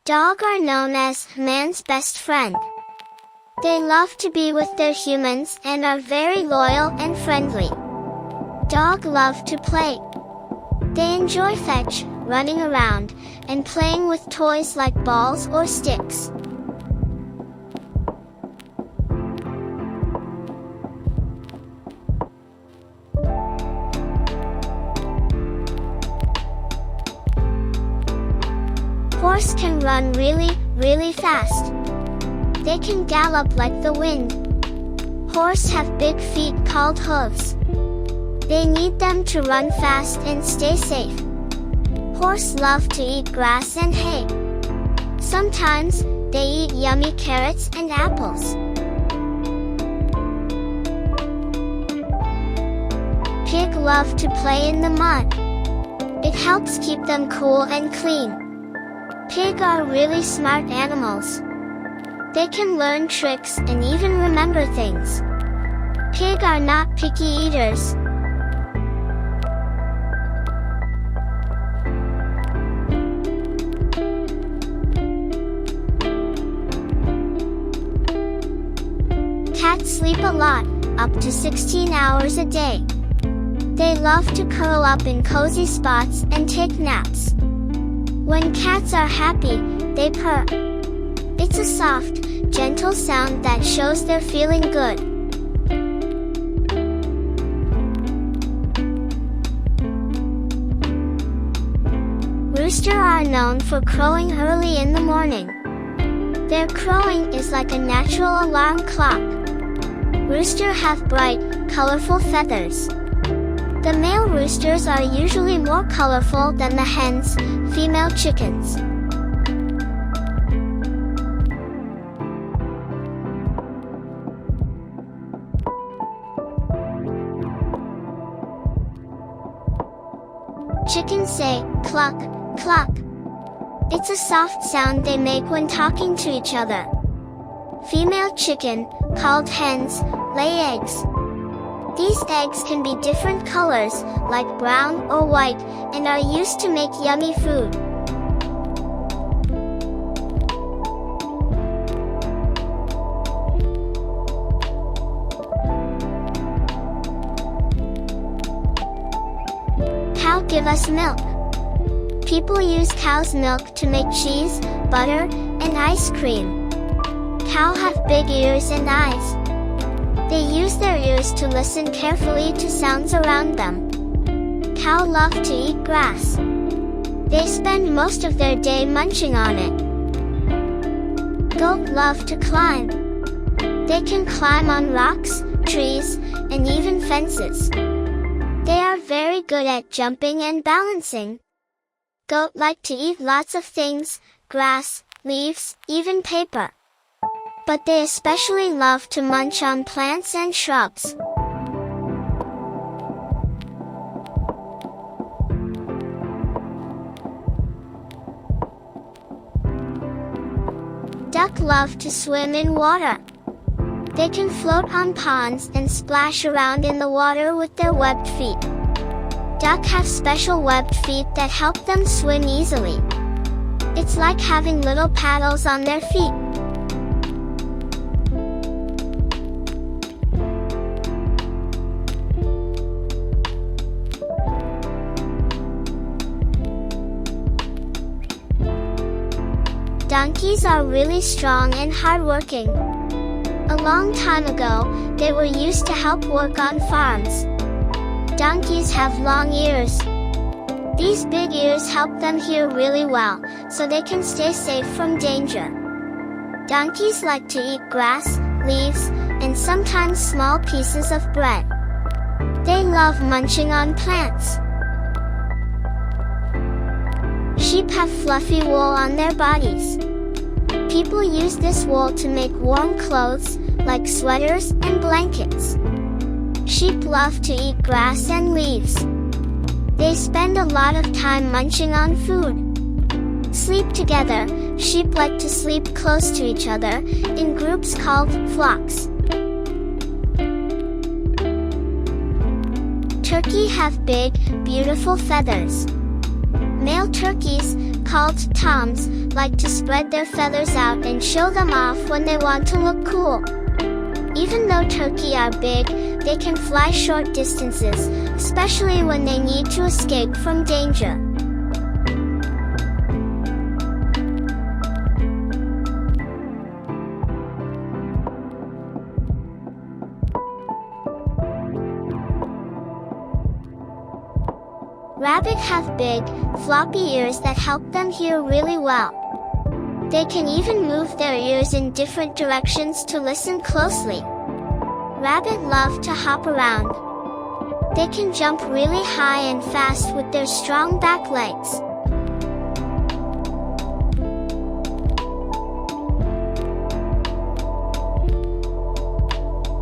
Dogs are known as man's best friend. They love to be with their humans and are very loyal and friendly. Dogs love to play. They enjoy fetch, running around, and playing with toys like balls or sticks. Horse can run really fast. They can gallop like the wind. Horse have big feet called hooves. They need them to run fast and stay safe. Horse love to eat grass and hay. Sometimes, they eat yummy carrots and apples. Pig love to play in the mud. It helps keep them cool and clean. Pigs are really smart animals. They can learn tricks and even remember things. Pigs are not picky eaters. Cats sleep a lot, up to 16 hours a day. They love to curl up in cozy spots and take naps. When cats are happy, they purr. It's a soft, gentle sound that shows they're feeling good. Roosters are known for crowing early in the morning. Their crowing is like a natural alarm clock. Roosters have bright, colorful feathers. The male roosters are usually more colorful than the hens, female chickens. Chickens say, cluck, cluck. It's a soft sound they make when talking to each other. Female chicken, called hens, lay eggs. These eggs can be different colors, like brown or white, and are used to make yummy food. Cow give us milk. People use cow's milk to make cheese, butter, and ice cream. Cow have big ears and eyes. They use their ears to listen carefully to sounds around them. Cows love to eat grass. They spend most of their day munching on it. Goats love to climb. They can climb on rocks, trees, and even fences. They are very good at jumping and balancing. Goats like to eat lots of things, grass, leaves, even paper. But they especially love to munch on plants and shrubs. Ducks love to swim in water. They can float on ponds and splash around in the water with their webbed feet. Ducks have special webbed feet that help them swim easily. It's like having little paddles on their feet. Donkeys are really strong and hardworking. A long time ago, they were used to help work on farms. Donkeys have long ears. These big ears help them hear really well, so they can stay safe from danger. Donkeys like to eat grass, leaves, and sometimes small pieces of bread. They love munching on plants. Sheep have fluffy wool on their bodies. People use this wool to make warm clothes, like sweaters and blankets. Sheep love to eat grass and leaves. They spend a lot of time munching on food. Sleep together, sheep like to sleep close to each other, in groups called flocks. Turkey have big, beautiful feathers. Male turkeys, called toms, like to spread their feathers out and show them off when they want to look cool. Even though turkey are big, they can fly short distances, especially when they need to escape from danger. Rabbits have big, floppy ears that help them hear really well. They can even move their ears in different directions to listen closely. Rabbits love to hop around. They can jump really high and fast with their strong back legs.